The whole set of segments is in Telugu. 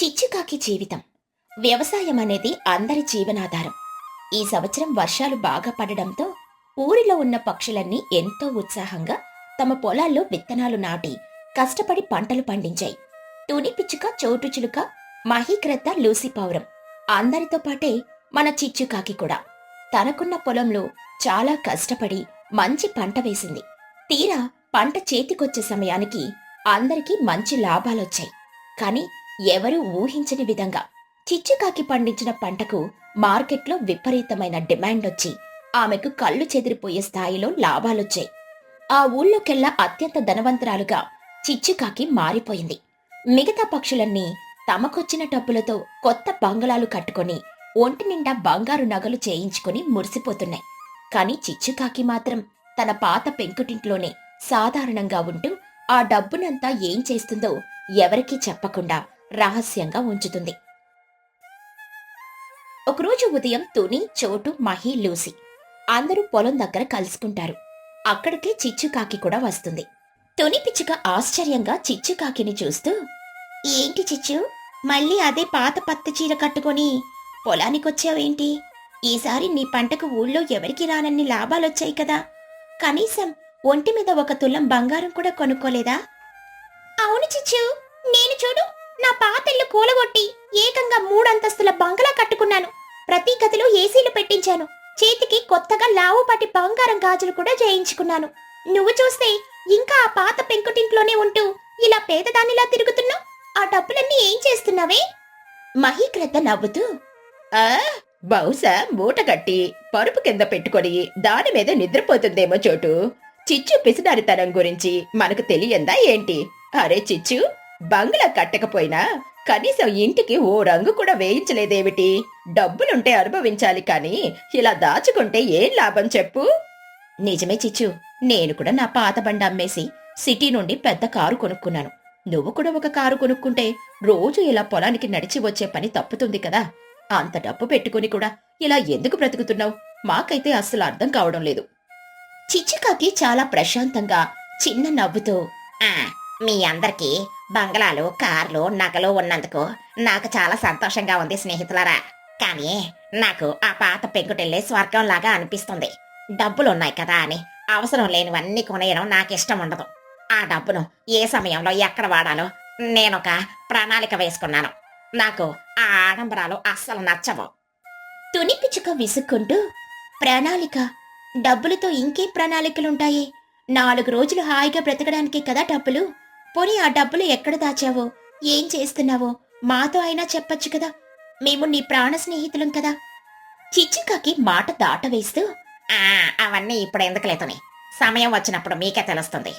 చిచ్చుకాకి జీవితం. వ్యవసాయం అనేది అందరి జీవనాధారం. ఈ సంవత్సరం వర్షాలు బాగా పడడంతో ఊరిలో ఉన్న పక్షులన్నీ ఎంతో ఉత్సాహంగా తమ పొలాల్లో విత్తనాలు నాటి కష్టపడి పంటలు పండించాయి. తుని పిచ్చుక, చోటు చిలుక, మహీక్రత, లూసీ పావురం అందరితో పాటే మన చిచ్చుకాకి కూడా తనకున్న పొలంలో చాలా కష్టపడి మంచి పంట వేసింది. తీరా పంట చేతికొచ్చే సమయానికి అందరికీ మంచి లాభాలొచ్చాయి. కాని ఎవరూ ఊహించని విధంగా చిచ్చుకాకి పండించిన పంటకు మార్కెట్లో విపరీతమైన డిమాండొచ్చి ఆమెకు కళ్ళు చెదిరిపోయే స్థాయిలో లాభాలొచ్చాయి. ఆ ఊళ్ళోకెల్లా అత్యంత ధనవంతురాలుగా చిచ్చుకాకి మారిపోయింది. మిగతా పక్షులన్నీ తమకొచ్చిన డబ్బులతో కొత్త బంగళాలు కట్టుకొని ఒంటి నిండా బంగారు నగలు చేయించుకుని మురిసిపోతున్నాయి. కాని చిచ్చుకాకి మాత్రం తన పాత పెంకుటింట్లోనే సాధారణంగా ఉంటూ ఆ డబ్బునంతా ఏం చేస్తుందో ఎవరికీ చెప్పకుండా రహస్యంగా ఉంచుతుంది. ఒకరోజు ఉదయం తుని, చోటు, మహి, లూసి అందరూ పొలం దగ్గర కలుసుకుంటారు. అక్కడికే చిచ్చుకాకి కూడా వస్తుంది. తుని పిచ్చుక ఆశ్చర్యంగా చిచ్చుకాకిని చూస్తూ, ఏంటి చిచ్చు, మళ్ళీ అదే పాత పత్తి చీర కట్టుకొని పొలానికొచ్చావేంటి? ఈసారి నీ పంటకు ఊళ్ళో ఎవరికి రానన్ని లాభాలొచ్చాయి కదా, కనీసం ఒంటి మీద ఒక తులం బంగారం కూడా కొనుక్కోలేదా? అవును చిచ్చు, నేను చూడు నా పాతిల్లు కూలగొట్టి ఏకంగా 3 అంతస్తుల బంగళా కట్టుకున్నాను. ప్రతి గదిలో ఏసీలు పెట్టించాను. చేతికి కొత్తగా లావుపాటి బంగారం గాజులు కూడా చేయించుకున్నాను. నువ్వు చూస్తే ఇంకా ఆ పాత పెంకుటింట్లోనే ఉంటూ ఇలా పేదదానిలా తిరుగుతున్నావు. ఆ డబ్బులన్నీ ఏం చేస్తున్నావే? మహీక్రత నవ్వుతూ, ఆ బహుశా మూట కట్టి పరుపు కింద పెట్టుకొని దాని మీద నిద్రపోతుందేమో చోటు. చిచ్చు పిసినారితనం గురించి మనకు తెలియందా ఏంటి? అరే చిచ్చు, బంగ్లా కట్టకపోయినా కనీసం ఇంటికి ఓ రంగు కూడా వేయించలేదేమిటి? డబ్బులుంటే అనుభవించాలి కాని ఇలా దాచుకుంటే ఏం లాభం చెప్పు? నిజమే చిచ్చు, నేను కూడా నా పాత బండి అమ్మేసి సిటీ నుండి పెద్ద కారు కొనుక్కున్నాను. నువ్వు కూడా ఒక కారు కొనుక్కుంటే రోజు ఇలా పొలానికి నడిచి వచ్చే పని తప్పుతుంది కదా. అంత డబ్బు పెట్టుకుని కూడా ఇలా ఎందుకు బ్రతుకుతున్నావు? మాకైతే అస్సలు అర్థం కావడం లేదు. చిచ్చుకాకి చాలా ప్రశాంతంగా చిన్న నవ్వుతో, మీ అందరికీ బంగ్లాలు, కార్లు, నగలు ఉన్నందుకు నాకు చాలా సంతోషంగా ఉంది స్నేహితులారా. కానీ నాకు ఆ పాత పెంకుటిల్లే స్వర్గంలాగా అనిపిస్తుంది. డబ్బులున్నాయి కదా అని అవసరం లేనివన్నీ కొనేయడం నాకిష్టం ఉండదు. ఆ డబ్బును ఏ సమయంలో ఎక్కడ వాడాలో నేనొక ప్రణాళిక వేసుకున్నాను. నాకు ఆ ఆడంబరాలు అస్సలు నచ్చవు. తుని పిచ్చుక విసుక్కుంటూ, ప్రణాళిక? డబ్బులతో ఇంకే ప్రణాళికలుంటాయి? 4 రోజులు హాయిగా బ్రతకడానికే కదా డబ్బులు. పోనీ ఆ డబ్బులు ఎక్కడ దాచావో, ఏం చేస్తున్నావో మాతో అయినా చెప్పొచ్చు కదా. మేము నీ ప్రాణ స్నేహితులం కదా. చిచ్చుకాకి మాట దాటవేస్తూ, అవన్నీ ఇప్పుడు ఎందుకులేతని, సమయం వచ్చినప్పుడు మీకే తెలుస్తుంది.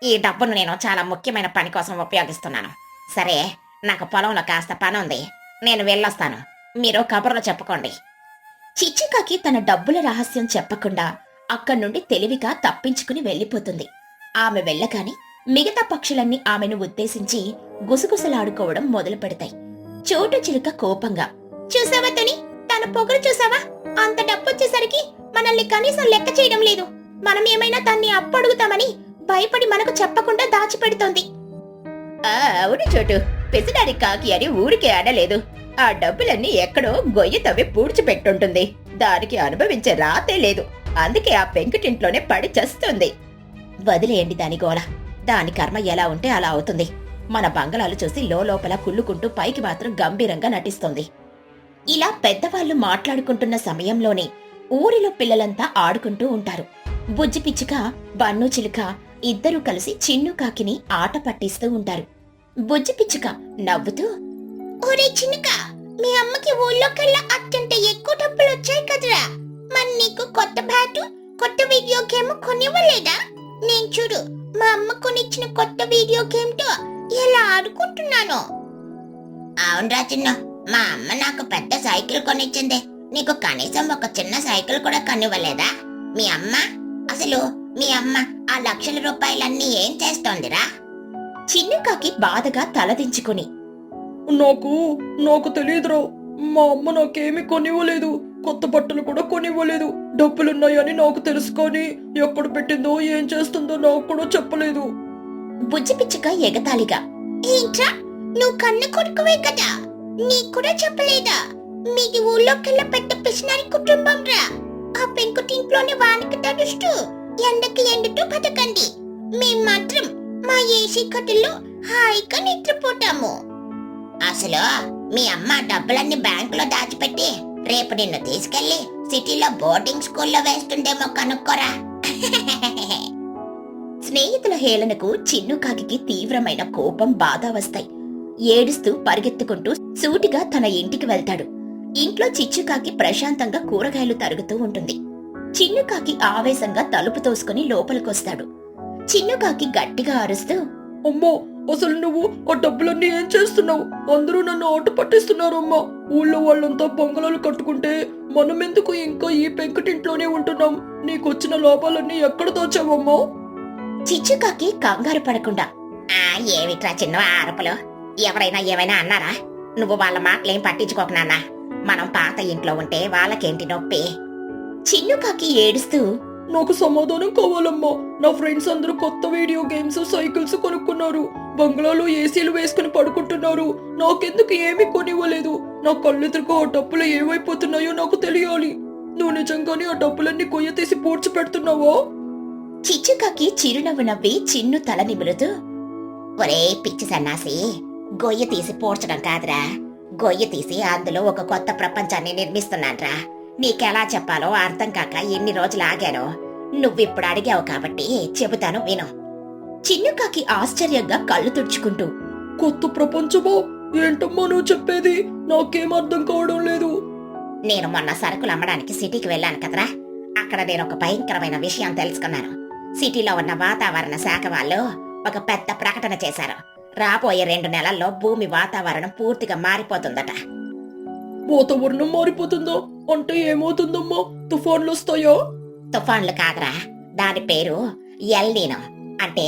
ఈ డబ్బును నేను చాలా ముఖ్యమైన పని కోసం ఉపయోగిస్తున్నాను. సరే, నాకు పొలంలో కాస్త పని ఉంది, నేను వెళ్ళొస్తాను. మీరు కబుర్లు చెప్పుకోండి. చిచ్చుకాకి తన డబ్బుల రహస్యం చెప్పకుండా అక్కడి నుండి తెలివిగా తప్పించుకుని వెళ్ళిపోతుంది. ఆమె వెళ్ళగానే మిగతా పక్షులన్నీ ఆమెను ఉద్దేశించి గుసగుసలాడుకోవడం మొదలు పెడతాయి. చోటు చిలుక కోపంగా, చూసావా తుని, తన పొగరు చూసావా? అంత డబ్బొచ్చేసరికి మనల్ని కనీసం లెక్క చేయడం లేదు. మనం ఏమైనా దాన్ని అప్పడుగుతామని భయపడి మనకు చెప్పకుండా దాచిపెడుతోంది. అవును చోటు, పిసినారి కాకి అని ఊరికే ఆడలేదు. ఆ డబ్బులన్నీ ఎక్కడో గొయ్యి తవ్వి పూడ్చిపెట్టుంటుంది. దానికి అనుభవించే రాతే లేదు. అందుకే ఆ పెంకుటింట్లోనే పడి చస్తుంది. వదిలేయండి దాని గోల. దాని కర్మ ఎలా ఉంటే అలా అవుతుంది. మన బంగళాలు చూసి లోపల కుళ్ళుకుంటూ పైకి మాత్రం గంభీరంగా నటిస్తోంది. ఇలా పెద్దవాళ్లు మాట్లాడుకుంటున్న సమయంలోనే ఊరిలో పిల్లలంతా ఆడుకుంటూ ఉంటారు. బుజ్జి పిచ్చుక, బన్ను చిలుక ఇద్దరూ కలిసి చిన్ను కాకిని ఆట పట్టిస్తూ ఉంటారు. బుజ్జి పిచ్చుక నవ్వుతూ, ఒరే చిన్నుక, మీ అమ్మకి ఊళ్ళోకెల్లా అత్యంత ఎక్కువ డబ్బులు వచ్చాయి కదరా. మరి నీకు కొత్త బ్యాటు, కొత్త వీడియో గేమ్ కొనివ్వలేదా? నేను చూడు, మా అమ్మ కొనిచ్చిన కొత్త వీడియో గేమ్ తో ఎలా ఆడుకుంటున్నాను. అవునరా చిన్న, మా అమ్మ నాకు పెద్ద సైకిల్ కొనిచ్చింది. నీకు కనీసం ఒక చిన్న సైకిల్ కూడా కొనివ్వలేదా? మీ అమ్మ ఆ లక్షల రూపాయలన్నీ ఏం చేస్తోందిరా? చిన్నుకాకి బాధగా తలదించుకుని, నాకు తెలియదురా. మా అమ్మ నాకేమీ కొనివ్వలేదు. కొత్త బట్టలు కూడా కొనివ్వలేదు. డబ్బులున్నాయని నాకు తెలుసు, కానీ ఎక్కడ పెట్టిందో ఏం చేస్తుందో నాకు కూడా చెప్పలేదు. బుజ్జి పిచ్చుక ఎగతాళిగా, ఏంట్రా, నువ్వు కన్న కొడుకువే కదా, నీకు కూడా చెప్పలేదా? మీది ఊళ్ళోకెళ్ళ పెద్ద పిసినారి కుటుంబం రా. ఆ పెంకుటింట్లోనే వానికి తడుస్తూ ఎండకి ఎండుతూ బతకండి. మేం మాత్రం మా ఏసీ కట్టుల్లో హాయిగా నిద్రపోతాము. అసలు మీ అమ్మ డబ్బులన్నీ బ్యాంకులో దాచిపెట్టి రేపు నిన్ను తీసుకెళ్లి సిటీలో బోర్డింగ్ స్కూల్లో వేస్తుండేమో కనుక్కోరా. స్నేహితుల హేళనకు చిన్నుకాకి తీవ్రమైన కోపం, బాధ వస్తాయి. ఏడుస్తూ పరిగెత్తుకుంటూ సూటిగా తన ఇంటికి వెళ్తాడు. ఇంట్లో చిచ్చుకాకి ప్రశాంతంగా కూరగాయలు తరుగుతూ ఉంటుంది. చిన్నుకాకి ఆవేశంగా తలుపు తోసుకుని లోపలికొస్తాడు. చిన్నుకాకి గట్టిగా అరుస్తూ, అమ్మో, అసలు నువ్వు ఆ డబ్బులన్నీ ఏం చేస్తున్నావు? అందరూ నన్ను ఆట పట్టిస్తున్నారు అమ్మా. ఊళ్ళో వాళ్ళంతా బంగళాలు కట్టుకుంటే మనం ఎందుకు ఇంకా ఈ పెంకుటింట్లోనే ఉంటున్నాం? నీకొచ్చిన లాభాలన్నీ ఎక్కడ దాచావమ్మా? చిచ్చుకాకి కంగారు పడకుండా, ఏమిట్రా చిన్న ఆరోపలు? ఎవరైనా ఏమైనా అన్నారా? నువ్వు వాళ్ళ మాటలేం పట్టించుకోకు నాన్న. మనం పాత ఇంట్లో ఉంటే వాళ్ళకేంటి నొప్పి? చిన్నుకాకి ఏడుస్తూ, నాకు సమాధానం కావాలమ్మా. నా ఫ్రెండ్స్ అందరూ కొత్త వీడియో గేమ్స్, సైకిల్స్ కొనుక్కున్నారు. బంగ్లాలో ఏసీలు వేసుకుని పడుకుంటున్నారు. నాకెందుకు ఏమీ కొనివ్వలేదు? నా కళ్ళెదురుగా ఆ డబ్బులు ఏమైపోతున్నాయో నాకు తెలియాలి. నువ్వు నిజంగానే ఆ డబ్బులన్నీ కొయ్య తీసి పూడ్చి పెడుతున్నావా? చిచ్చుకాకి చిరునవ్వు నవ్వి చిన్ను తల నిమురుతూ, ఒరే పిచ్చి సన్నాసి, గొయ్య తీసి పోడ్చడం కాదురా, గొయ్య తీసి అందులో ఒక కొత్త ప్రపంచాన్ని నిర్మిస్తున్నాన్రా. నీకెలా చెప్పాలో అర్థం కాక ఎన్ని రోజులు ఆగానో. నువ్విప్పుడు అడిగావు కాబట్టి చెబుతాను విను. చిన్నుకాకి ఆశ్చర్యంగా కళ్ళు తుడుచుకుంటూ, కొత్త ప్రపంచమా? ఏంటమ్మా నువ్వు చెప్పేది? నాకేం అర్థం కావడం లేదు. నేను మొన్న సరుకులు అమ్మడానికి సిటీకి వెళ్ళాను కదరా. అక్కడ నేను ఒక భయంకరమైన విషయం తెలుసుకున్నాను. సిటీలో ఉన్న వాతావరణ శాఖ వాళ్ళు ఒక పెద్ద ప్రకటన చేశారు. రాబోయే 2 నెలల్లో భూమి వాతావరణం పూర్తిగా మారిపోతుందట. వాతావరణం మారిపోతుందా? అంటే ఏమవుతుందమ్మా? తుఫాన్లు వస్తాయా? తుఫాన్లు కాదురా, దాని పేరు ఎల్ నీనో. అంటే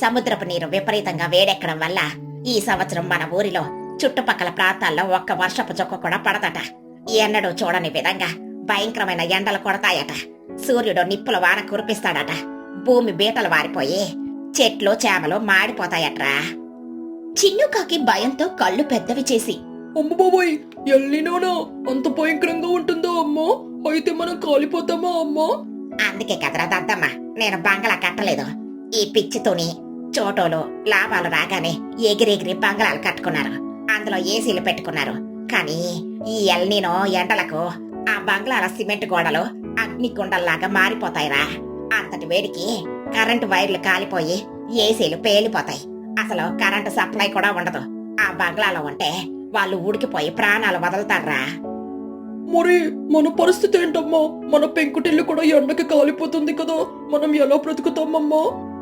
సముద్రపు నీరు విపరీతంగా వేడెక్కడం వల్ల ఈ సంవత్సరం మన ఊరిలో చుట్టుపక్కల ప్రాంతాల్లో ఒక్క వర్షపు చుక్క కూడా పడదట. ఎన్నడూ చూడని విధంగా భయంకరమైన ఎండలు కొడతాయట. సూర్యుడు నిప్పుల వాన కురిపిస్తాడట. భూమి బీటలు వారిపోయి చెట్లు చేమలు మాడిపోతాయట్రా. చిన్నుకాకి భయంతో కళ్ళు పెద్దవి చేసి, అమ్మ బాబోయ్, ఎల్లినోనా? అంత భయంకరంగా ఉంటుందో అమ్మా? అయితే మనం కాలిపోతామా అమ్మా? అందుకే కదరా దద్దమ్మ నేను బంగళా కట్టలేదు. ఈ పిచ్చితోని చోటోలు లాభాలు రాగానే ఎగిరెగిరి బంగళాలు కట్టుకున్నారు. అందులో ఏసీలు పెట్టుకున్నారు. కానీ ఈ ఎల్నీనో ఎండలకు ఆ బంగ్లాల సిమెంట్ గోడలు అగ్నిగుండల్లాగా మారిపోతాయిరా. అంతటి వేడికి కరెంటు వైర్లు కాలిపోయి ఏసీలు పేలిపోతాయి. అసలు కరెంటు సప్లై కూడా ఉండదు. ఆ బంగ్లాలో ఉంటే వాళ్ళు ఉడికిపోయి ప్రాణాలు వదులుతారా. మరి మన పరిస్థితి ఏంటమ్మా? మన పెంకుటిల్లు కూడా ఎండకి కాలిపోతుంది కదా. మనం ఎలా బ్రతుకుతామమ్మా?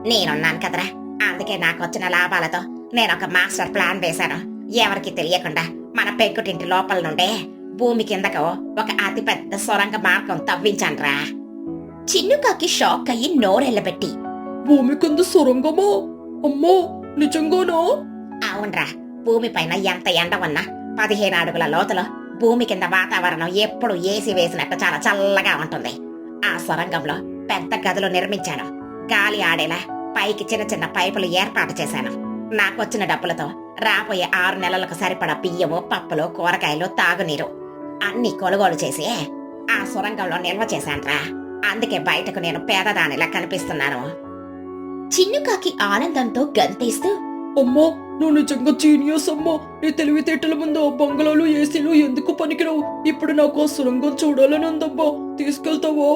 నేనున్నాను కదరా. అందుకే నాకొచ్చిన లాభాలతో నేనొక మాస్టర్ ప్లాన్ వేశాను. ఎవరికి తెలియకుండా మన పెంకుటింటి లోపల నుండే భూమి కిందకు ఒక అతిపెద్ద సొరంగ మార్గం తవ్వించాన్రా. చిన్నుకాకి షాక్ అయ్యి నోరెళ్ళబెట్టి, భూమి కింద సొరంగమా? అమ్మో, నిజంగానా? అవునరా. భూమిపైన ఎంత ఎండ ఉన్నా 15 అడుగుల లోతులో భూమి కింద వాతావరణం ఎప్పుడు ఏసీ వేసినట్టు చాలా చల్లగా ఉంటుంది. ఆ సొరంగంలో పెద్ద గదులు నిర్మించాను. గాలి ఆడేలా పైకి చిన్న చిన్న పైపులు ఏర్పాటు చేశాను. నాకొచ్చిన డబ్బులతో రాబోయే 6 నెలలకు సరిపడా బియ్యము, పప్పులు, కూరగాయలు, తాగునీరు అన్ని కొనుగోలు చేసి ఆ సొరంగంలో నిల్వ చేశాన్రా. అందుకే బయటకు నేను పేదదానిలా కనిపిస్తున్నాను. చిన్నుకాకి ఆనందంతో గంతేస్తూ, అమ్మో, నువ్వు నిజంగా జీనియస్ అమ్మా. నీ తెలివితేటల ముందు ఆ బంగ్లాలు, ఏసీలు ఎందుకు పనికిరావు. ఇప్పుడు నాకు ఆ సొరంగం చూడాలని ఉందమ్మా. తీసుకెళ్తావా?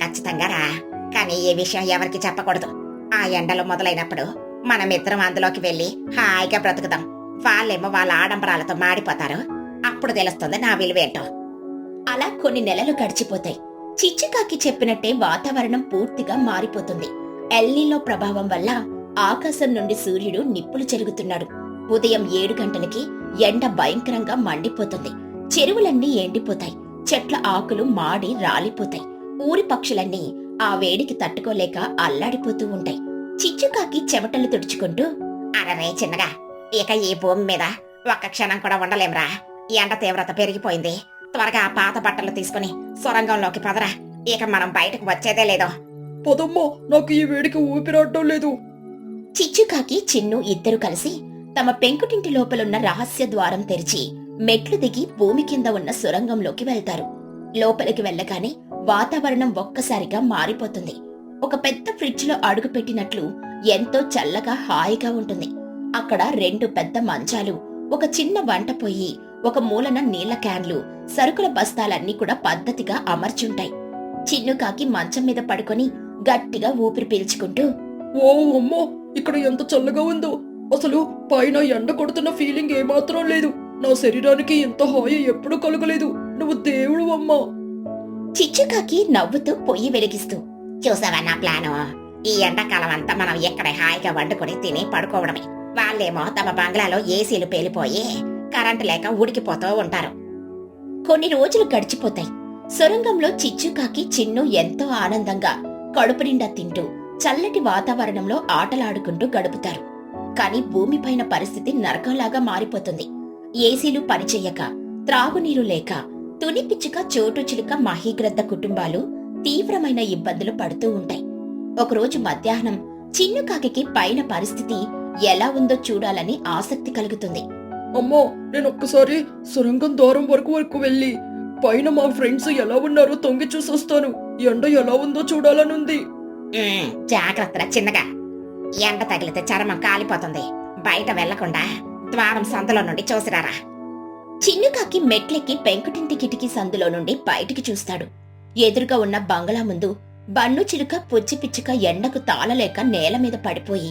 ఖచ్చితంగా రా. కానీ ఈ విషయం ఎవరికి చెప్పకూడదు. ఆ ఎండలు మొదలైనప్పుడు మనమిద్దరం అందులోకి వెళ్లి హాయిగా బ్రతుకుదాం. వాళ్ళేమో వాళ్ళ ఆడంబరాలతో మాడిపోతారు. అప్పుడు తెలుస్తుంది నా విలువేంటో. అలా కొన్ని నెలలు గడిచిపోతాయి. చిచ్చుకాకి చెప్పినట్టే వాతావరణం పూర్తిగా మారిపోతుంది. ఎల్నీలో ప్రభావం వల్ల ఆకాశం నుండి సూర్యుడు నిప్పులు చెరుగుతున్నాడు. ఉదయం 7 గంటలకి ఎండ భయంకరంగా మండిపోతుంది. చెరువులన్నీ ఎండిపోతాయి. చెట్ల ఆకులు మాడి రాలిపోతాయి. ఊరి పక్షులన్నీ ఆ వేడికి తట్టుకోలేక అల్లాడిపోతూ ఉంటాయి. చిచ్చుకాకి చెమటలు తుడుచుకుంటూ, అరరే చిన్నగా, ఇక ఈ భూమి మీద ఒక్క క్షణం కూడా ఉండలేంరా. ఎండ తీవ్రత పెరిగిపోయింది. త్వరగా ఆ పాత బట్టలు తీసుకుని సొరంగంలోకి పదరా. ఇక మనం బయటకు వచ్చేదే లేదో. పొదమ్మా, నాకు ఈ వేడికి ఊపిరాడటం లేదు. చిచ్చుకాకి చిన్ను ఇద్దరు కలిసి తమ పెంకుటింటి లోపలున్న రహస్య ద్వారం తెరిచి మెట్లు దిగి భూమి కింద ఉన్న సొరంగంలోకి వెళ్తారు. లోపలికి వెళ్ళగానే వాతావరణం ఒక్కసారిగా మారిపోతుంది. ఒక పెద్ద ఫ్రిడ్జ్ లో అడుగు పెట్టినట్లు ఎంతో చల్లగా హాయిగా ఉంటుంది. అక్కడ 2 పెద్ద మంచాలు, ఒక చిన్న వంట పొయ్యి, ఒక మూలన నీళ్ల క్యాన్లు, సరుకుల బస్తాలన్నీ కూడా పద్ధతిగా అమర్చుంటాయి. చిన్నుకాకి మంచం మీద పడుకొని గట్టిగా ఊపిరి పీల్చుకుంటూ, ఓ అమ్మో, ఇక్కడ ఎంత చల్లగా ఉందో. అసలు పైన ఎండ కొడుతున్న ఫీలింగ్ ఏమాత్రం లేదు. నా శరీరానికి ఇంత హాయి ఎప్పుడూ కలగలేదు. నువ్వు దేవుడు అమ్మా. చిచ్చుకాకి నవ్వుతూ పొయ్యి వెలిగిస్తూ, చూసావా నా ప్లాను? ఈ ఎండాకాలం అంతా మనం ఎక్కడ హాయిగా వండుకొని తిని పడుకోవడమే. వాళ్ళేమో తమ బంగ్లాలో ఏసీలు పేలిపోయి కరెంటు లేక ఉడికిపోతూ ఉంటారు. కొన్ని రోజులు గడిచిపోతాయి. సొరంగంలో చిచ్చుకాకి చిన్ను ఎంతో ఆనందంగా కడుపు నిండా తింటూ చల్లటి వాతావరణంలో ఆటలాడుకుంటూ గడుపుతారు. కాని భూమిపైన పరిస్థితి నరకంలాగా మారిపోతుంది. ఏసీలు పనిచెయ్యక, త్రాగునీరు లేక, తుని పిచ్చుక, చోటు చిలుక, మహీగ్రద్ద కుటుంబాలు తీవ్రమైన ఇబ్బందులు పడుతూ ఉంటాయి. ఒకరోజు మధ్యాహ్నం చిన్నుకాకి పైన పరిస్థితి ఎలా ఉందో చూడాలని ఆసక్తి కలుగుతుంది. అమ్మో, నేను ఒక్కసారి సొరంగం ద్వారం వరకు వెళ్ళి పైన మా ఫ్రెండ్స్ ఎలా ఉన్నారో తొంగి చూసొస్తాను. ఎండ ఎలా ఉందో చూడాలనుంది. జాగ్రత్తగా చిన్నగా. ఎండ తగిలితే చర్మం కాలిపోతుంది. బయట వెళ్లకుండా ద్వారం సందులో నుండి చూసిరారా. చిన్నుకాకి మెట్లెక్కి పెంకుటింటి కిటికీ సందులో నుండి బయటికి చూస్తాడు. ఎదురుగా ఉన్న బంగళా ముందు బన్ను చిలుక, పుచ్చి పిచ్చుక ఎండకు తాళలేక నేల మీద పడిపోయి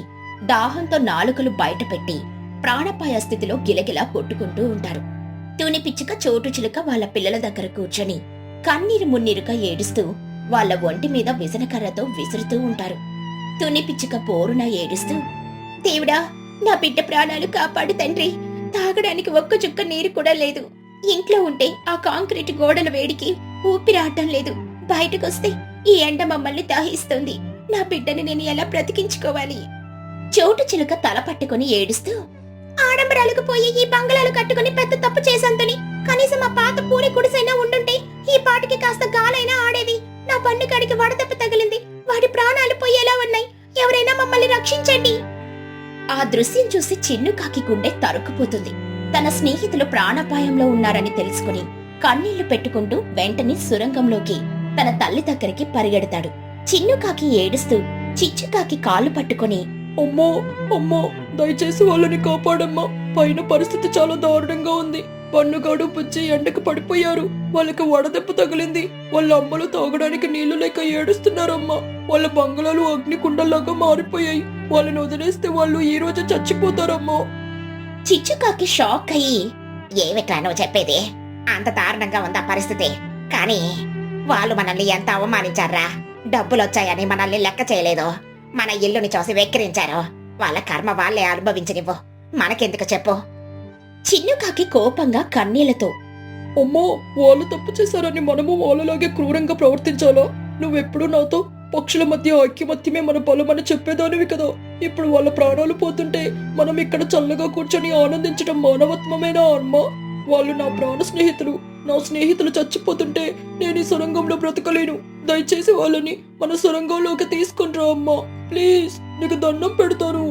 దాహంతో నాలుకలు బయటపెట్టి ప్రాణపాయ స్థితిలో గిలగిలా కొట్టుకుంటూ ఉంటారు. తుని పిచ్చుక, చోటు చిలుక వాళ్ళ పిల్లల దగ్గర కూర్చొని కన్నీరు మున్నీరుగా ఏడుస్తూ వాళ్ళ ఒంటి మీద విసనకర్రతో విసురుతూ ఉంటారు. తుని పిచ్చుక పోరున ఏడుస్తూ, దేవుడా, నా బిడ్డ ప్రాణాలు కాపాడు తండ్రి. తాగడానికి ఒక్క చుక్క నీరు కూడా లేదు. ఇంట్లో ఉంటే ఆ కాంక్రీట్ గోడల వేడికి ఊపిరాటం లేదు. బయటకొస్తే ఈ ఎండ మమ్మల్ని దాహిస్తుంది. నా బిడ్డని నేను ఎలా బ్రతికించుకోవాలి? చోటు చిలుక తల పట్టుకుని ఏడుస్తూ, ఆడంబరాలకు పోయి ఈ బంగళాలు కట్టుకుని పెద్ద తప్పు చేశాంతని. కనీసం ఆ పాత పూరి గుడిసైనా ఉండుంటే ఈ పాటికి కాస్త గాలైనా ఆడేది. నా పన్నుకాడికి వడదెబ్బ తగిలింది. వాడి ప్రాణాలు పోయేలా ఉన్నాయి. ఎవరైనా మమ్మల్ని రక్షించండి. ఆ దృశ్యం చూసి చిన్నుకాకి గుండె తరుక్కుపోతుంది. తన స్నేహితులు ప్రాణాపాయంలో ఉన్నారని తెలుసుకుని కన్నీళ్లు పెట్టుకుంటూ వెంటనే సురంగంలోకి తన తల్లి దగ్గరికి పరిగెడతాడు. చిన్నుకాకి ఏడుస్తూ చిచ్చుకాకి కాళ్ళు పట్టుకుని, అమ్మో అమ్మో, దయచేసి వాళ్ళని కాపాడమ్మా. పైన పరిస్థితి చాలా దారుణంగా ఉంది. పన్నుగాడు పుచ్చి ఎండకు పడిపోయారు. వాళ్ళకి వడదెబ్బ తగిలింది. వాళ్ళ అమ్మలు తాగడానికి నీళ్లు లేక ఏడుస్తున్నారమ్మా. వాళ్ళ బంగళాలు అగ్నికుండల్లాగా మారిపోయాయి. వాళ్ళని వదిలేస్తే వాళ్ళు ఈ రోజు చచ్చిపోతారమ్మా. చిచ్చుకాకి షాక్ అయ్యి, ఏమిట్రా నువ్వు చెప్పేది? అంత దారుణంగా ఉందా పరిస్థితి? కానీ వాళ్ళు మనల్ని ఎంత అవమానించారా? డబ్బులొచ్చాయని మనల్ని లెక్క చేయలేదు. మన ఇల్లుని చూసి వెక్కిరించారు. వాళ్ళ కర్మ వాళ్ళే అనుభవించనివ్వు. మనకెందుకు చెప్పు? చిన్నుకాకి కోపంగా కన్నీళ్లతో, అమ్మో, వాళ్ళు తప్పు చేశారని మనము వాళ్ళలాగే క్రూరంగా ప్రవర్తించాలా? నువ్వెప్పుడు నాతో పక్షుల మధ్య ఐక్యమత్యమే మన బలమని చెప్పేదానివి కదా. ఇప్పుడు వాళ్ళ ప్రాణాలు పోతుంటే మనం ఇక్కడ చల్లగా కూర్చొని ఆనందించడం మానవత్వమేనా అమ్మా? వాళ్ళు నా ప్రాణ స్నేహితులు. నా స్నేహితులు చచ్చిపోతుంటే నేను ఈ సొరంగంలో బ్రతకలేను. దయచేసి వాళ్ళని మన సొరంగంలోకి తీసుకుంట్రా అమ్మా. ప్లీజ్, నీకు దండం పెడతాను.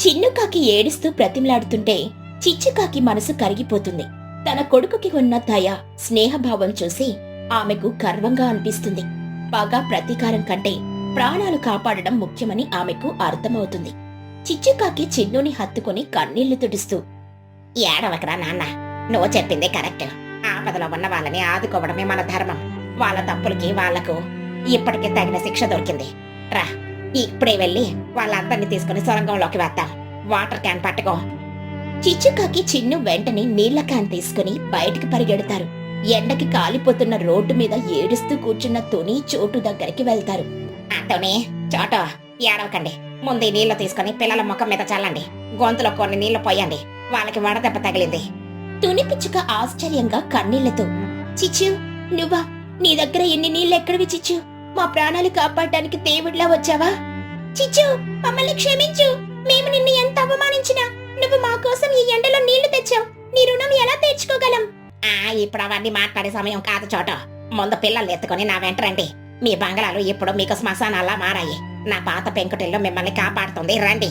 చిన్నుకాకి ఏడుస్తూ ప్రతిమలాడుతుంటే చిచ్చుకాకి మనసు కరిగిపోతుంది. తన కొడుకుకి ఉన్న దయ, స్నేహభావం చూసి ఆమెకు గర్వంగా అనిపిస్తుంది. పగ, ప్రతీకారం కంటే ప్రాణాలు కాపాడడం ముఖ్యమని ఆమెకు అర్థమవుతుంది. చిచ్చుకాకి చిన్నుని హత్తుకుని కన్నీళ్లు తుడుస్తూ, ఏడవకరా నాన్న, నువ్వు చెప్పిందే కరెక్ట్. ఆపదలో ఉన్న వాళ్ళని ఆదుకోవడమే మన ధర్మం. వాళ్ళ తప్పులకి వాళ్లకు ఇప్పటికే తగిన శిక్ష దొరికింది. రా, ఇప్పుడే వెళ్ళి వాళ్ళందరినీ తీసుకుని సొరంగంలోకి వేద్దాం. వాటర్ క్యాన్ పట్టుకో. చిచ్చుకాకి చిన్ను వెంటనే నీళ్ల క్యాన్ తీసుకుని బయటికి పరిగెడతారు. ఎండకి కాలిపోతున్న రోడ్డు మీద ఏడుస్తూ కూర్చున్న తుని, చోటు దగ్గరికి వెళ్తారు. అంటోనే, చోటు, ఏడవకండి. ముందు ఈ నీళ్లు తీసుకుని పిల్లల ముఖం మీద చల్లండి. గొంతులో కొన్ని నీళ్లు పోయండి. వాళ్ళకి వడదెబ్బ తగిలింది. తుని పిచ్చుక ఆశ్చర్యంగా కన్నీళ్లతో, చిచ్చు, నువ్వా? నీ దగ్గర ఎన్ని నీళ్ళెక్కడివి చిచ్చు? మా ప్రాణాలు కాపాడడానికి దేవుడిలా వచ్చావా? చిచ్చు, మమ్మల్ని క్షమించు. మేము నిన్ను ఎంత అవమానించినా నువ్వు మా కోసం ఈ ఎండలో నీళ్లు తెచ్చావు. నీ రుణం ఎలా తీర్చుకోగలం? ఇప్పుడు అవన్నీ మాట్లాడే సమయం కాదు చోటు. ముందు పిల్లలు ఎత్తుకుని నా వెంట రండి. మీ బంగళాలు ఇప్పుడు మీకు శ్మశానాల్లా మారాయి. నా పాత పెంకుటిల్లు మిమ్మల్ని కాపాడుతుంది, రండి.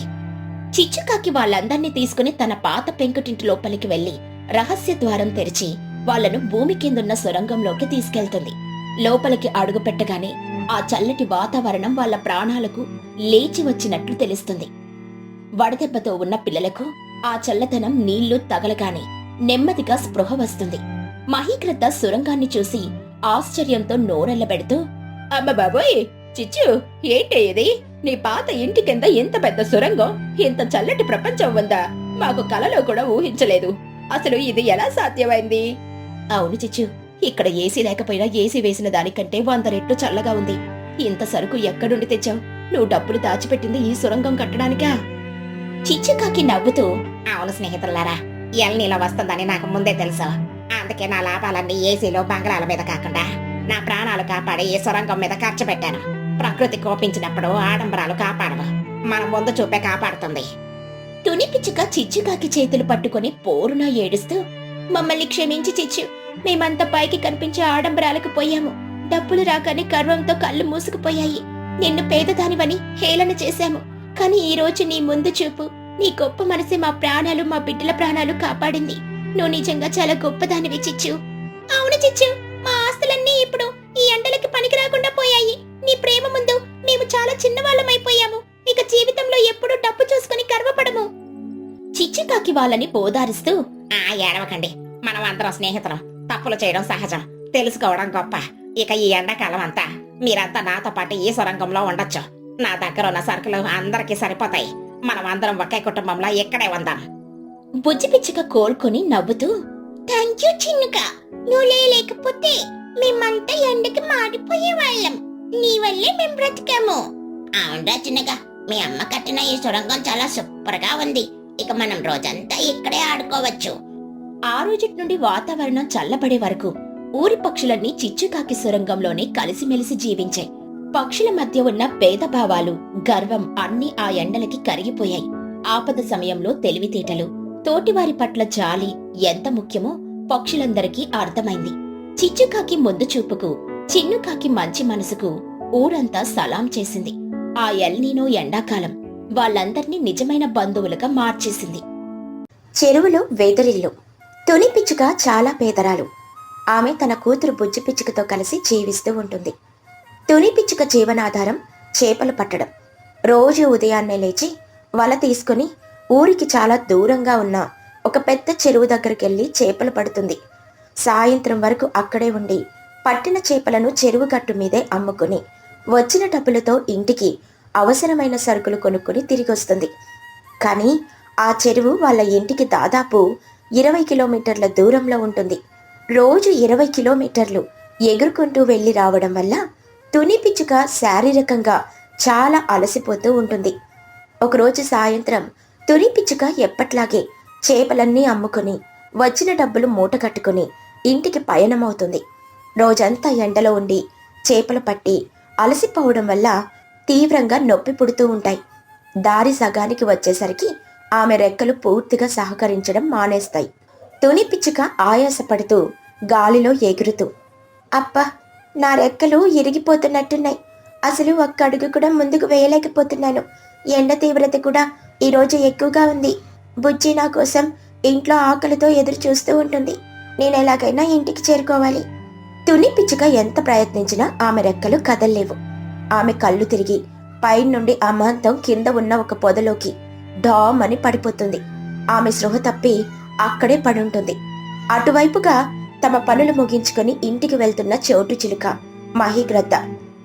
చిచ్చుకాకి వాళ్ళందర్నీ తీసుకుని తన పాత పెంకుటింటి లోపలికి వెళ్లి రహస్య ద్వారం తెరిచి వాళ్ళను భూమి కిందున్న సొరంగంలోకి తీసుకెళ్తుంది. లోపలికి అడుగు పెట్టగానే ఆ చల్లటి వాతావరణం వాళ్ళ ప్రాణాలకు లేచి వచ్చినట్లు తెలుస్తుంది. వడదెబ్బతో ఉన్న పిల్లలకు ఆ చల్లదనం నీళ్లు తగలగానే నెమ్మదిగా స్పృహ వస్తుంది. మహీకృత సొరంగాన్ని చూసి ఆశ్చర్యంతో నోరెళ్లబెడుతూ, అమ్మ బాబోయ్, చిచ్చు, ఏంటి ఇది? నీ పాత ఇంటి కింద ఇంత పెద్ద సొరంగం, ఇంత చల్లటి ప్రపంచం ఉందా? మాకు కలలో కూడా ఊహించలేదు. అసలు ఇది ఎలా సాధ్యమైంది? అవును చిచ్చు, ఇక్కడ ఏసీ లేకపోయినా ఏసీ వేసిన దానికంటే 100 రెట్లు చల్లగా ఉంది. ఇంత సరుకు ఎక్కడుండి తెచ్చావు? నువ్వు డబ్బులు దాచిపెట్టింది ఈ సొరంగం కట్టడానికా? చిచ్చుకాకి నవ్వుతూ, అవును స్నేహితులారా, ఎల్నీలో వస్తుందని నాకు ముందే తెలుసు. అందుకే నా లాభాలన్నీ ఏసీలో బంగ్లాల మీద కాకుండా నా ప్రాణాలు కాపాడి ఈ సొరంగం మీద ఖర్చు పెట్టాను. ప్రకృతి కోపించినప్పుడు ఆడంబరాలు కాపాడవు, మన ముందు చూపే కాపాడుతుంది. తుని పిచ్చుక చిచ్చుకాకి చేతులు పట్టుకొని పోరున ఏడుస్తూ, మమ్మల్ని క్షమించి చిచ్చు, మేమంతా పైకి కనిపించే ఆడంబరాలకు పోయాము. డబ్బులు రాకని గర్వంతో కళ్ళు మూసుకుపోయాయి. నిన్ను పేదదానివని హేళన చేశాము. కాని ఈ రోజు నీ ముందు చూపు, నీ గొప్ప మనసే మా ప్రాణాలు, మా బిడ్డల ప్రాణాలు కాపాడింది. నువ్వు నిజంగా చాలా గొప్పదానివి చిచ్చు. అవును చిచ్చు, మా ఆస్తులన్నీ ఇప్పుడు ఈ ఎండలకి పనికి రాకుండా పోయాయి. నీ ప్రేమ ముందు మేము చాలా చిన్నవాళ్ళమైపోయాము. ఇక జీవితంలో ఎప్పుడూ డబ్బు చూసుకుని గర్వపడము. చిచ్చుకాకి వాళ్ళని బోధారిస్తూ, ఏడవకండి, మనం అందరం స్నేహితులం. తప్పులు చేయడం సహజం, తెలుసుకోవడం గొప్ప. ఇక ఈ ఎండాకాలం అంతా మీరంతా నాతో పాటు ఈ సొరంగంలో ఉండొచ్చు. నా దగ్గర ఉన్న సరుకులు అందరికీ సరిపోతాయి. మనం అందరం ఒకే కుటుంబంలో ఇక్కడే ఉందాం. బుజ్జి పిచ్చుక కోలుకొని నవ్వుతూ, థ్యాంక్ యూ చిన్నుగా, నువ్వు లేకపోతే మేమంతా ఎండకి మాడిపోయే వాళ్ళం. నీ వల్లే మేం బ్రతికాము. అవునరా చిన్నగా, మీ అమ్మ కట్టిన ఈ సొరంగం చాలా సూపర్ గా ఉంది. ఇక మనం రోజంతా ఇక్కడే ఆడుకోవచ్చు. ఆ రోజుటి నుండి వాతావరణం చల్లబడే వరకు ఊరి పక్షులన్నీ చిచ్చుకాకి సొరంగంలోనే కలిసిమెలిసి జీవించాయి. పక్షుల మధ్య ఉన్న భేదభావాలు, గర్వం అన్నీ ఆ ఎండలకి కరిగిపోయాయి. ఆపద సమయంలో తెలివితేటలు, తోటివారి పట్ల జాలి ఎంత ముఖ్యమో పక్షులందరికీ అర్థమైంది. చిచ్చుకాకి ముందు చూపుకు, చిన్నుకాకి మంచి మనసుకు ఊరంతా సలాం చేసింది. ఆ ఎల్నీనో ఎండాకాలం వాళ్ళందర్నీ నిజమైన బంధువులుగా మార్చేసింది. చెరువులో వేదరిల్లు. తుని పిచ్చుక చాలా పేదరాలు. ఆమె తన కూతురు బుజ్జి పిచ్చుకతో కలిసి జీవిస్తూ ఉంటుంది. తుని పిచ్చుక జీవనాధారం చేపలు పట్టడం. రోజు ఉదయాన్నే లేచి వల తీసుకుని ఊరికి చాలా దూరంగా ఉన్న ఒక పెద్ద చెరువు దగ్గరికెళ్లి చేపలు పడుతుంది. సాయంత్రం వరకు అక్కడే ఉండి పట్టిన చేపలను చెరువు గట్టు మీదే అమ్ముకుని వచ్చిన డబ్బులతో ఇంటికి అవసరమైన సరుకులు కొనుక్కుని తిరిగొస్తుంది. కానీ ఆ చెరువు వాళ్ళ ఇంటికి దాదాపు 20 కిలోమీటర్ల దూరంలో ఉంటుంది. రోజు 20 కిలోమీటర్లు ఎగురుకుంటూ వెళ్లి రావడం వల్ల తుని పిచ్చుక శారీరకంగా చాలా అలసిపోతూ ఉంటుంది. ఒకరోజు సాయంత్రం తుని పిచ్చుక ఎప్పట్లాగే చేపలన్నీ అమ్ముకుని వచ్చిన డబ్బులు మూట కట్టుకుని ఇంటికి పయనమవుతుంది. రోజంతా ఎండలో ఉండి చేపలు పట్టి అలసిపోవడం వల్ల తీవ్రంగా నొప్పి పుడుతూ ఉంటాయి. దారి సగానికి వచ్చేసరికి ఆమె రెక్కలు పూర్తిగా సహకరించడం మానేస్తాయి. తుని పిచ్చుక ఆయాసపడుతూ గాలిలో ఎగురుతూ, అబ్బా, నా రెక్కలు ఇరిగిపోతున్నట్టున్నాయి. అసలు ఒక్క అడుగు కూడా ముందుకు వేయలేకపోతున్నాను. ఎండ తీవ్రత కూడా ఈరోజు ఎక్కువగా ఉంది. బుజ్జి నా కోసం ఇంట్లో ఆకలితో ఎదురు చూస్తూ ఉంటుంది. నేను ఎలాగైనా ఇంటికి చేరుకోవాలి. తుని పిచ్చుక ఎంత ప్రయత్నించినా ఆమె రెక్కలు కదల్లేవు. ఆమె కళ్ళు తిరిగి పైనుండి అమాంతం కింద ఉన్న ఒక పొదలోకి డామ్ అని పడిపోతుంది. ఆమె స్పృహ తప్పి అక్కడే పడుంటుంది. అటువైపుగా తమ పనులు ముగించుకుని ఇంటికి వెళ్తున్న చోటు చిలుక, మహీగ్రద్ద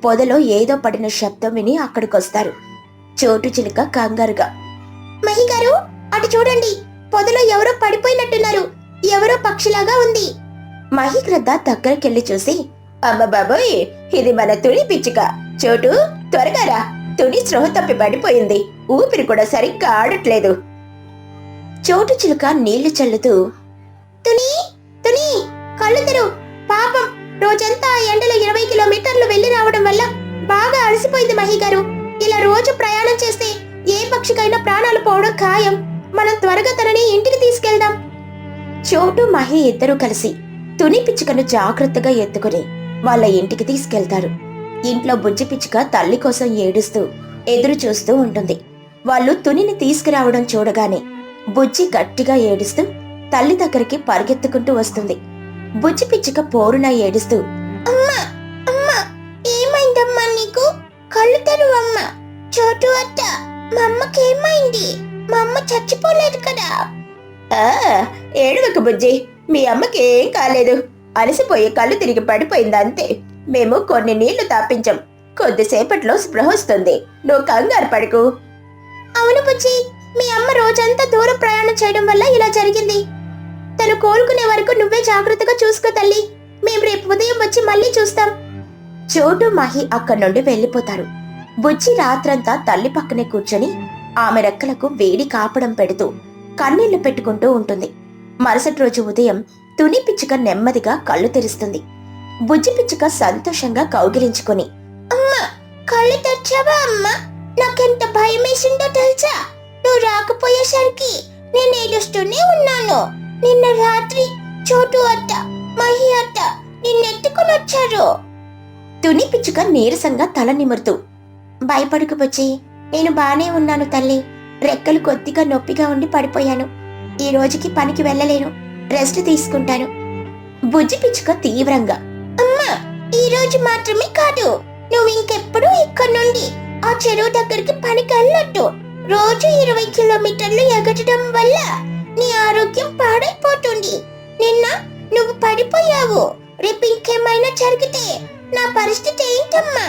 పొదలో ఏదో పడిన శబ్దం విని అక్కడికొస్తారు. చోటు చిలుక కంగారుగా, మహిగారు, అటు చూడండి, పొదలో ఎవరో పడిపోయినట్టున్నారు. ఎవరో పక్షిలాగా ఉంది. మహీగ్రద్ద దగ్గరికెళ్లి చూసి, అమ్మ బాబోయ్, ఇది మన తుని పిచ్చుక. చోటు, త్వరగా రా. తుని స్పృహ తప్పి పడిపోయింది. ఊపిరి కూడా సరిగ్గా ఆడట్లేదు. చోటు చిలుక నీళ్లు చల్లుతూ, తుని, తుని, కళ్ళు తెరు. పాపం, రోజంతా ఎండలో 20 కిలోమీటర్లు వెళ్లి రావడం వల్ల బాగా అలసిపోయింది మహిగారు. ఇలా రోజు ప్రయాణం చేస్తే ఏ పక్షికైనా ప్రాణాలు పోవడం ఖాయం. మనం త్వరగా తనని ఇంటికి తీసుకెళ్దాం. చోటు, మహి ఇద్దరూ కలిసి తుని పిచ్చుకను జాగ్రత్తగా ఎత్తుకుని వాళ్ళ ఇంటికి తీసుకెళ్తారు. ఇంట్లో బుజ్జి పిచ్చుక తల్లి కోసం ఏడుస్తూ ఎదురు చూస్తూ ఉంటుంది. వాళ్ళు తునిని తీసుకురావడం చూడగానే బుజ్జి గట్టిగా ఏడుస్తూ తల్లి దగ్గరికి పరిగెత్తుకుంటూ వస్తుంది. బుజ్జి పిచ్చుక పోరున ఏడుస్తూ, అమ్మా అమ్మా ఏమైందమ్మా నీకు? కళ్ళు తెరువమ్మా. చోటు అత్త, మా అమ్మకి ఏమైంది? మా అమ్మ చచ్చిపోలేదు కదా? ఏడవకు బుజ్జి, మీ అమ్మకి ఏం కాలేదు. అలసిపోయి కళ్ళు తిరిగి పడిపోయింది అంతే. మేము కొన్ని నీళ్లు తాపించాం, కొద్దిసేపట్లో స్పృహ వస్తుంది. నువ్వు కంగారు పడకు. అవును బుజ్జి, మీ అమ్మ రోజంతా దూరం ప్రయాణం చేయడం వల్ల ఇలా జరిగింది. తను కోలుకునే వరకు నువ్వే జాగ్రత్తగా చూసుకో తల్లి. మేం రేపు ఉదయం వచ్చి మళ్ళీ చూస్తాం. చోటు మహి అక్కడి నుండి వెళ్లిపోతారు. బుజ్జి రాత్రంతా తల్లి పక్కనే కూర్చొని ఆమె రెక్కలకు వేడి కాపడం పెడుతూ కన్నీళ్లు పెట్టుకుంటూ ఉంటుంది. మరుసటి రోజు ఉదయం తుని పిచ్చుక నెమ్మదిగా కళ్ళు తెరుస్తుంది. బుజ్జి పిచ్చుక సంతోషంగా కౌగిలించుకొని, అమ్మా కళ్ళు తెరిచావా అమ్మా? నాకెంత భయం వేసిందో తెలుసా? నువ్వు రాకపోయేసరికి నేను ఏడుస్తూనే ఉన్నాను. నిన్న రాత్రి చోటు అత్త, మహి అత్త నిన్నెత్తుకుని వచ్చారు. తుని పిచ్చుక నీరసంగా తల నిమురుతూ, భయపడుకు బుజ్జి, నేను బానే ఉన్నాను తల్లి. రెక్కలు కొద్దిగా నొప్పిగా ఉండి పడిపోయాను. ఈ రోజుకి పనికి వెళ్ళలేను, రెస్ట్ తీసుకుంటాను. బుజ్జి పిచ్చుక తీవ్రంగా, అమ్మా ఈ రోజు మాత్రమే కాదు, నువ్వు ఇంకెప్పుడు ఇక్కడ నుండి ఆ చెరువు దగ్గరికి పనికి వెళ్ళొద్దు. రోజు 20 కిలోమీటర్లు ఎగటడం వల్ల నీ ఆరోగ్యం పాడైపోతుంది. నిన్న నువ్వు పడిపోయావు. రేపు ఇంకేమైనా జరిగితే నా పరిస్థితి ఏంటమ్మా?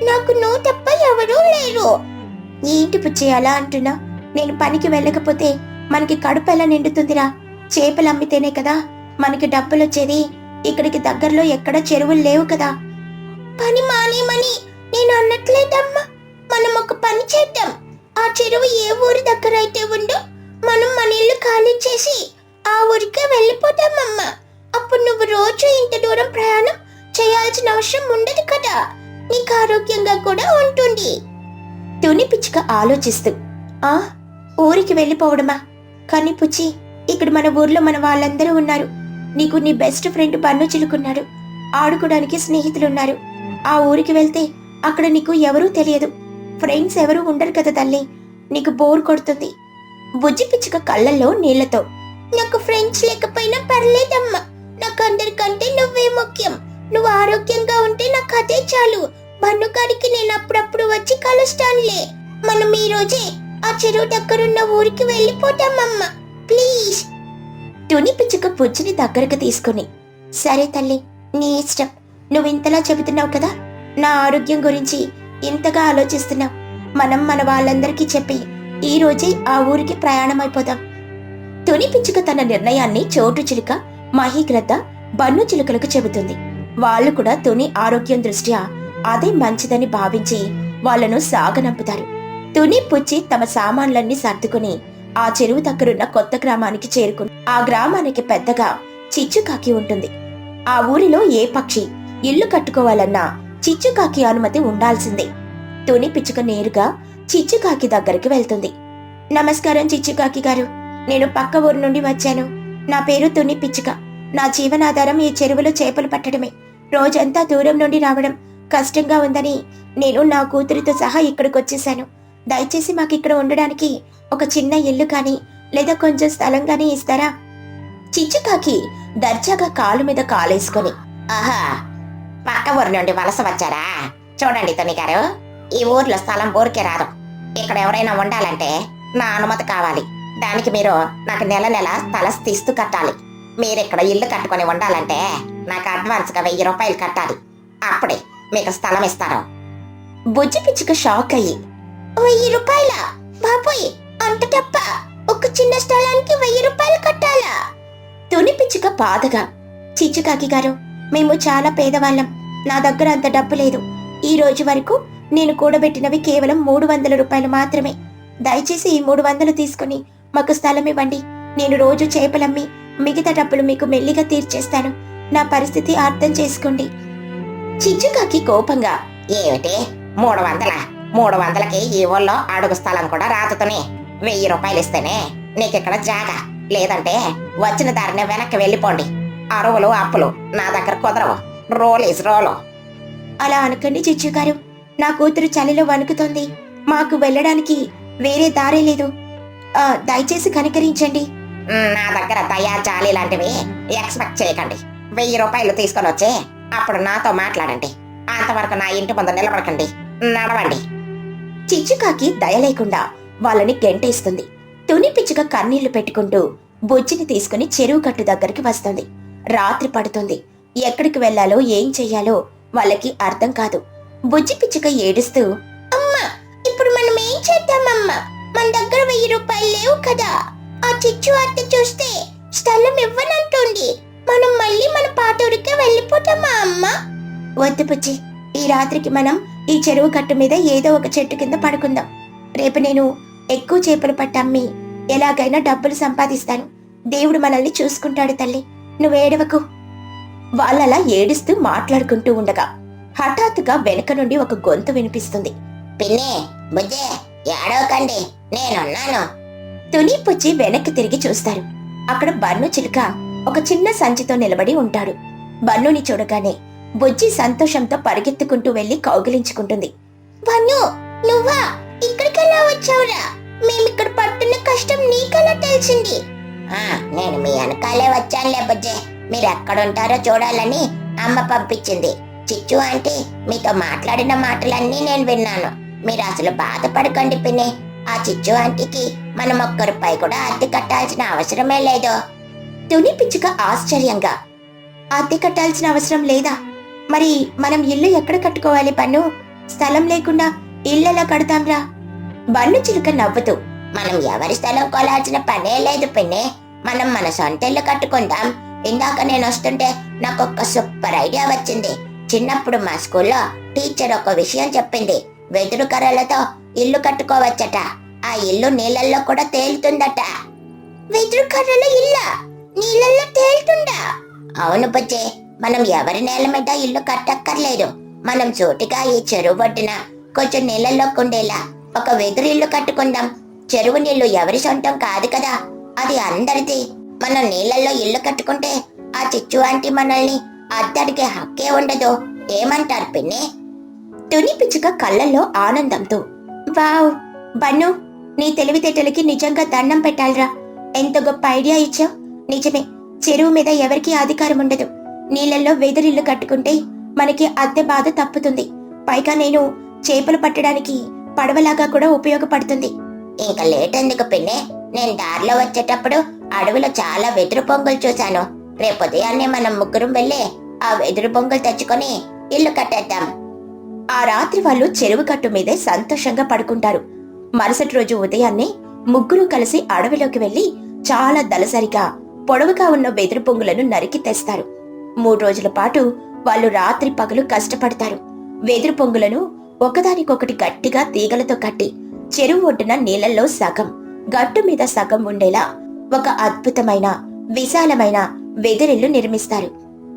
నాకు నువ్వు తప్ప ఎవరూ లేరు. ఏంటి బుజ్జి అలా అంటున్నా? నేను పనికి వెళ్ళకపోతే మనకి కడుపు ఎలా నిండుతుందిరా? చేపలు అమ్మితేనే కదా మనకి డబ్బులొచ్చేది. ఇక్కడికి దగ్గరలో ఎక్కడ చెరువులు లేవు కదా. పని మానేమని నేను అన్నట్లేదమ్మా. మనం ఒక పని చేద్దాం. ఆ చెరువు ఏ ఊరి దగ్గర అయితే ఉందో మనం మన ఇల్లు ఖాళీ చేసి ఆ ఊరికే వెళ్ళిపోతామమ్మా. అప్పుడు నువ్వు రోజు ఇంత దూరం ప్రయాణం చేయాల్సిన అవసరం ఉండదు కదా. నీకు ఆరోగ్యంగా కూడా ఉంటుంది. తుని పిచ్చుక ఆలోచిస్తూ, ఆ ఊరికి వెళ్ళిపోవడమా? కానీ పుచ్చి, ఇక్కడ మన ఊర్లో మన వాళ్ళందరూ ఉన్నారు. నీకు నీ బెస్ట్ ఫ్రెండ్ బన్ను చిలుకున్నాడు. ఆడుకోవడానికి స్నేహితులున్నారు. ఆ ఊరికి వెళ్తే అక్కడ నీకు ఎవరూ తెలియదు. ఫ్రెండ్స్ ఎవరూ ఉండరు కదా తల్లి. నీకు బోర్ కొడుతుంది. బుజ్జి పిచ్చుక కళ్ళల్లో నీళ్లతో, నాకు ఫ్రెండ్స్ లేకపోయినా పర్లేదమ్మా. నాకు అందరికంటే నువ్వే ముఖ్యం. నువ్వు ఆరోగ్యంగా ఉంటే నాకు అదే చాలు. బన్నుగాడికి నేను అప్పుడప్పుడు వచ్చి కలుస్తానులే. మనం ఈ రోజే ఆ చెరువు దగ్గరున్న ఊరికి వెళ్ళిపోతామమ్మా, ప్లీజ్. తుని పిచ్చుక బుజ్జిని దగ్గరకు తీసుకుని, సరే తల్లి, నీ ఇష్టం. నువ్వు ఇంతలా చెబుతున్నావు కదా, నా ఆరోగ్యం గురించి ఇంతగా ఆలోచిస్తున్నావు. మనం మన వాళ్ళందరికీ చెప్పి ఈ రోజే ఆ ఊరికి ప్రయాణం అయిపోదాం. తుని పిచ్చుక తన నిర్ణయాన్ని చోటు చిలుక, మహిగ్రద్ద, బన్ను చిలుకలకు చెబుతుంది. వాళ్ళు కూడా తుని ఆరోగ్యం దృష్ట్యా అదే మంచిదని భావించి వాళ్లను సాగనంపుతారు. తుని పుచ్చి తమ సామాన్లన్నీ సర్దుకుని ఆ చెరువు దగ్గరున్న కొత్త గ్రామానికి చేరుకుని, ఆ గ్రామానికి పెద్దగా చిచ్చుకాకి ఉంటుంది. ఆ ఊరిలో ఏ పక్షి ఇల్లు కట్టుకోవాలన్నా చిచ్చుకాకి అనుమతి ఉండాల్సిందే. తుని పిచ్చుక నేరుగా చిచ్చుకాకి దగ్గరికి వెళ్తుంది. నమస్కారం చిచ్చుకాకి గారు, నేను పక్క ఊరు నుండి వచ్చాను. నా పేరు తుని పిచ్చుక. నా జీవనాధారం ఈ చెరువులో చేపలు పట్టడమే. రోజంతా దూరం నుండి రావడం కష్టంగా ఉందని నేను నా కూతురితో సహా ఇక్కడికి వచ్చేసాను. దయచేసి మాకు ఇక్కడ ఉండడానికి ఒక చిన్న ఇల్లు కానీ లేదా కొంచెం స్థలం కానీ ఇస్తారా? చిచ్చుకాకి దర్జాగా కాలు మీద కాలేసుకొని, ఆహా, పక్క ఊరి నుండి వలస వచ్చారా? చూడండి తుని గారు, ఈ ఊర్లో స్థలం ఊరికే రాదు. ఇక్కడ ఎవరైనా ఉండాలంటే నా అనుమతి కావాలి. దానికి మీరు నాకు నెల నెల స్థిస్తూ కట్టాలి. మీరు ఇక్కడ ఇల్లు కట్టుకొని ఉండాలంటే నాకు అడ్వాన్స్గా 1000 రూపాయలు కట్టాలి. అప్పుడే మీకు స్థలం ఇస్తాను. బుజ్జి పిచ్చుక షాక్ అయ్యి, 1000 రూపాయలా? బాబోయ్, అంత తప్ప? ఒక చిన్న స్థలానికి 1000 రూపాయలు కట్టాలా? తుని పిచ్చుక బాధగా, చిచ్చుకాకి గారు, మేము చాలా పేదవాళ్ళం. నా దగ్గర అంత డబ్బు లేదు. ఈ రోజు వరకు నేను కూడబెట్టినవి కేవలం 300 రూపాయలు మాత్రమే. దయచేసి ఈ 300 తీసుకుని మాకు స్థలం ఇవ్వండి. నేను రోజు చేపలమ్మి మిగతా డబ్బులు మీకు మెల్లిగా తీర్చేస్తాను. నా పరిస్థితి అర్థం చేసుకోండి. చిచ్చుకాకి కోపంగా, ఏమిటి 300? 300కి ఈ ఊళ్ళో అడుగు స్థలం కూడా రాతుతోనే. 1000 రూపాయలు ఇస్తేనే నీకు ఇక్కడ జాగా, లేదంటే వచ్చిన దారినే వెనక్కి వెళ్ళిపోండి. అరువులు అప్పులు నా దగ్గర కుదరవు. రోల్ ఈజ్ రోలు. అలా అనకండి చిచ్చు గారు. నా కూతురు చలిలో వణుకుతోంది. మాకు వెళ్ళడానికి వేరే దారే లేదు. దయచేసి కనికరించండి. నా దగ్గర దయా జాలి లాంటివి ఎక్స్పెక్ట్ చేయకండి. 1000 రూపాయలు తీసుకొని వచ్చి అప్పుడు నాతో మాట్లాడండి. అంతవరకు నా ఇంటి ముందు నిలబడకండి, నడవండి. చిచ్చుకాకి దయ లేకుండా వాళ్ళని గెంటేస్తుంది. తుని పిచ్చుక కన్నీళ్లు పెట్టుకుంటూ బుజ్జిని తీసుకుని చెరువు కట్టు దగ్గరికి వస్తుంది. రాత్రి పడుతుంది. ఎక్కడికి వెళ్లాలో ఏం చెయ్యాలో వాళ్ళకి అర్థం కాదు. బుజ్జి పిచ్చుక ఏడుస్తూ, అమ్మా ఇప్పుడు మనం ఏం చేద్దామమ్మా? మన దగ్గర 1000 రూపాయలు లేవు కదా. ఆ చిచ్చు అత్త చూస్తే స్థలం ఇవ్వనంటుంది. మనం మళ్ళీ మన పాతూరికే వెళ్ళిపోతామా అమ్మా? వద్దు బుజ్జి, ఈ రాత్రికి మనం ఈ చెరువు కట్టు మీద ఏదో ఒక చెట్టు కింద పడుకుందాం. రేపు నేను ఎక్కువ చేపలు పట్టమ్మి ఎలాగైనా డబ్బులు సంపాదిస్తాను. దేవుడు మనల్ని చూసుకుంటాడు తల్లి, నువ్వేడవకు. వాళ్ళలా ఏడుస్తూ మాట్లాడుకుంటూ ఉండగా హఠాత్తుగా వెనక నుండి ఒక గొంతు వినిపిస్తుంది. పిన్ని, బుజ్జే, ఏడవకండి, నేనున్నాను. తుని పుచ్చి వెనక్కి తిరిగి చూస్తారు. అక్కడ బన్ను చిలుక ఒక చిన్న సంచితో నిలబడి ఉంటాడు. బన్నుని చూడగానే బుజ్జి సంతోషంతో పరిగెత్తుకుంటూ వెళ్లి కౌగిలించుకుంటుంది. బన్ను, నువ్వా? ఇక్కడికెలా వచ్చావురా? మేమిక్కడ పడుతున్న కష్టం నీకెలా తెలిసింది? నేను మీ వెనకాలే వచ్చానులే బుజ్జే. మీరు ఎక్కడుంటారో చూడాలని అమ్మ పంపించింది. చిచ్చు ఆంటీ మీతో మాట్లాడిన మాటలన్నీ నేను విన్నాను. మీరు అసలు బాధపడకండి పిన్ని. ఆ చిచ్చు ఆంటీకి మనం 1 రూపాయి కూడా అద్దె కట్టాల్సిన అవసరమే లేదు. తుని పిచ్చుక ఆశ్చర్యంగా, అద్దె కట్టాల్సిన అవసరం లేదా? మరి మనం ఇల్లు ఎక్కడ కట్టుకోవాలి బన్ను? స్థలం లేకుండా ఇల్లెలా కడతాంరా? బన్ను చిలుక నవ్వుతూ, మనం ఎవరి స్థలం కొలాల్సిన పనే లేదు పిన్ని. మనం మన సొంత ఇల్లు కట్టుకుందాం. ఇందాక నేను వస్తుంటే నాకు ఒక సూపర్ ఐడియా వచ్చింది. చిన్నప్పుడు మా స్కూల్లో టీచర్ ఒక విషయం చెప్పింది. వెదురు కర్రలతో ఇల్లు కట్టుకోవచ్చట. ఆ ఇల్లు నీళ్ళల్లో కూడా తేలుతుందట. వెదురు కర్రల ఇల్లా? నీళ్ళల్లో తేలుతుందా? అవును బుజ్జే, మనం ఎవరి నేల మీద ఇల్లు కట్టక్కర్లేదు. మనం చోటుగా ఈ చెరువు ఒడ్డున కొంచెం నీళ్ళల్లో కుండేలా ఒక వెదురు ఇల్లు కట్టుకుందాం. చెరువు నీళ్లు ఎవరి సొంతం కాదు కదా, అది అందరిది. మనం నీళ్ళల్లో ఇల్లు కట్టుకుంటే ఆ చిచ్చు ఆంటీ మనల్ని అద్దడికే హక్కే ఉండదు. ఏమంటారు పిన్ని? తుని పిచ్చుక కళ్ళల్లో ఆనందంతో, వావ్ బన్ను, నీ తెలివితేటలకి నిజంగా దండం పెట్టాలిరా. ఎంత గొప్ప ఐడియా ఇచ్చావు. నిజమే, చెరువు మీద ఎవరికీ అధికారం ఉండదు. నీళ్ళల్లో వెదురిల్లు కట్టుకుంటే మనకి అద్దె బాధ తప్పుతుంది. పైగా నేను చేపలు పట్టడానికి పడవలాగా కూడా ఉపయోగపడుతుంది. ఇంకా లేట్ ఎందుకు పిన్ని? నేను దారిలో వచ్చేటప్పుడు అడవిలో చాలా వెదురు పొంగులు చూశాను. రేపు ఉదయాన్నే మనం ముగ్గురం వెళ్ళి ఆ వెదురు పొంగులు తెచ్చుకొని ఇల్లు కట్టేద్దాం. ఆ రాత్రి వాళ్ళు చెరువు కట్టు మీదే సంతోషంగా పడుకుంటారు. మరుసటి రోజు ఉదయాన్నే ముగ్గురు కలిసి అడవిలోకి వెళ్లి చాలా దళసరిగా పొడవుగా ఉన్న వెదురు పొంగులను నరికి తెస్తారు. 3 రోజుల పాటు వాళ్ళు రాత్రి పగలు కష్టపడతారు. వెదురు పొంగులను ఒకదానికొకటి గట్టిగా తీగలతో కట్టి చెరువు ఒడ్డున నీళ్లలో సగం, గట్టు మీద సగం ఉండేలా ఒక అద్భుతమైన విశాలమైన వెదురిల్లు నిర్మిస్తారు.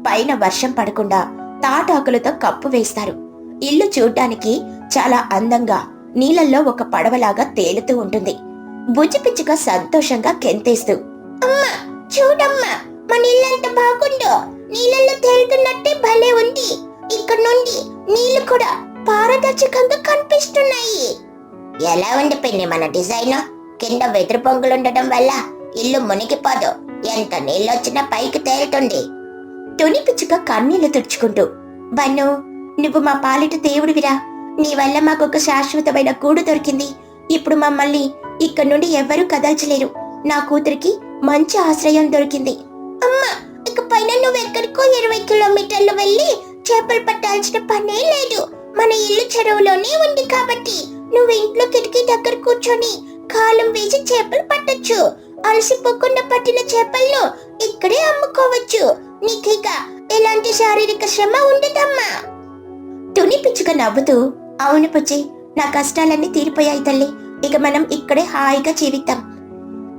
పైన వర్షం పడకుండా తాటాకులతో కప్పు వేస్తారు. ఇల్లు చూడ్డానికి చాలా అందంగా నీళ్లలో ఒక పడవలాగా తేలుతూ ఉంటుంది. బుజ్జి పిచ్చుక సంతోషంగా కెంతేస్తూ, అమ్మా చూడమ్మా, మన ఇల్లంత బాగుందో. నీళ్ళల్లో తేలుతున్నట్టే భలే ఉంది. ఇక్కడ నుండి నీళ్లు కూడా పారదర్శకంగా కనిపిస్తున్నాయి. ఎలా ఉంది పిన్ని మన డిజైన్? కింద వెదురు పొంగులుండటం వల్ల ఇల్లు మునిగిపోదు. ఎంత నీళ్ళొచ్చినా పైకి తేలుతుంది. తుని పిచ్చుక కన్నీళ్లు తుడుచుకుంటూ, బన్ను, నువ్వు మా పాలిట దేవుడివిరా. నీ వల్ల మాకొక శాశ్వతమైన గూడు దొరికింది. ఇప్పుడు మమ్మల్ని ఇక్కడి నుండి ఎవ్వరూ కదల్చలేరు. నా కూతురికి మంచి ఆశ్రయం దొరికింది. అమ్మా, ఇకపైన నువ్వెక్కడికో 20 కిలోమీటర్లు వెళ్ళి చేపలు పట్టాల్సిన పనే లేదు. మన ఇల్లు చెరువులోనే ఉంది కాబట్టి నువ్వు ఇంట్లో కిటికీ దగ్గర కూర్చొని కాలం వేసి చేపలు పట్టొచ్చు. అలసిపోకుండా పట్టిన చేపలను ఇక్కడే అమ్ముకోవచ్చు. నీకిక ఎలాంటి శారీరక శ్రమ ఉండదమ్మా. తుని పిచ్చుక నవ్వుతూ, అవును పుచ్చి, నా కష్టాలన్నీ తీరిపోయాయి తల్లి. ఇక మనం ఇక్కడే హాయిగా జీవిద్దాం.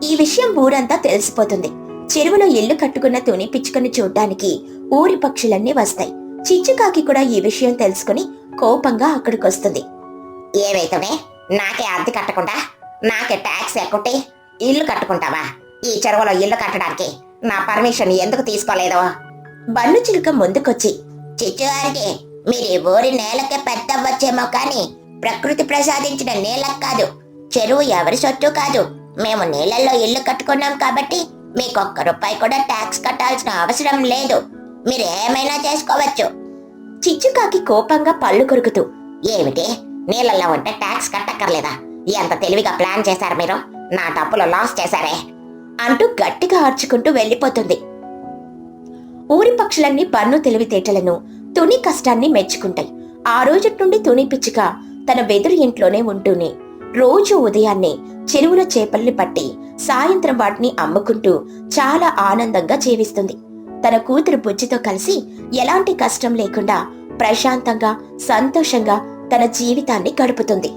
ఈ విషయం ఊరంతా తెలిసిపోతుంది. చెరువులో ఇల్లు కట్టుకున్న తుని పిచ్చుకను చూడ్డానికి ఊరి పక్షులన్నీ వస్తాయి. చిచ్చుకాకి కూడా ఈ విషయం తెలుసుకుని కోపంగా అక్కడికొస్తుంది. ఏవైతేనే నాకే అద్దె కట్టకుండా నాకే ట్యాక్స్ ఎక్కుంటే ఇల్లు కట్టుకుంటావా? ఈ చెరువులో ఇల్లు కట్టడానికి నా పర్మిషన్ ఎందుకు తీసుకోలేదు? బన్ను చిలుక ముందుకొచ్చి, చిచ్చు ఆంటీ, మీరు ఈ ఊరి నేలకే పెద్ద అవ్వచ్చేమో కానీ ప్రకృతి ప్రసాదించిన నేలకు కాదు. చెరువు ఎవరి సొత్తు కాదు. మేము నీళ్ళల్లో ఇల్లు కట్టుకున్నాం కాబట్టి మీకు ₹1 కూడా ట్యాక్స్ కట్టాల్సిన అవసరం లేదు. మీరు ఏమైనా చేసుకోవచ్చు. చిచ్చుకాకి కోపంగా పళ్ళు కొరుకుతూ, ఏమిటి నీళ్ళల్లో ఉంటే ట్యాక్స్ కట్టక్కర్లేదా? ఎంత తెలివిగా ప్లాన్ చేశారు మీరు, నా డబ్బులు లాస్ చేశారే అంటూ గట్టిగా ఆర్చుకుంటూ వెళ్ళిపోతుంది. ఊరి పక్షులన్నీ బన్ను తెలివితేటలను, తుని కష్టాన్ని మెచ్చుకుంటాయి. ఆ రోజు నుండి తుని పిచ్చుక తన వెదురు ఇంట్లోనే ఉంటూనే రోజు ఉదయాన్నే చెరువుల చేపల్ని పట్టి సాయంత్రం వాటిని అమ్ముకుంటూ చాలా ఆనందంగా జీవిస్తుంది. తన కూతురు బుజ్జితో కలిసి ఎలాంటి కష్టం లేకుండా ప్రశాంతంగా సంతోషంగా తన జీవితాన్ని గడుపుతుంది.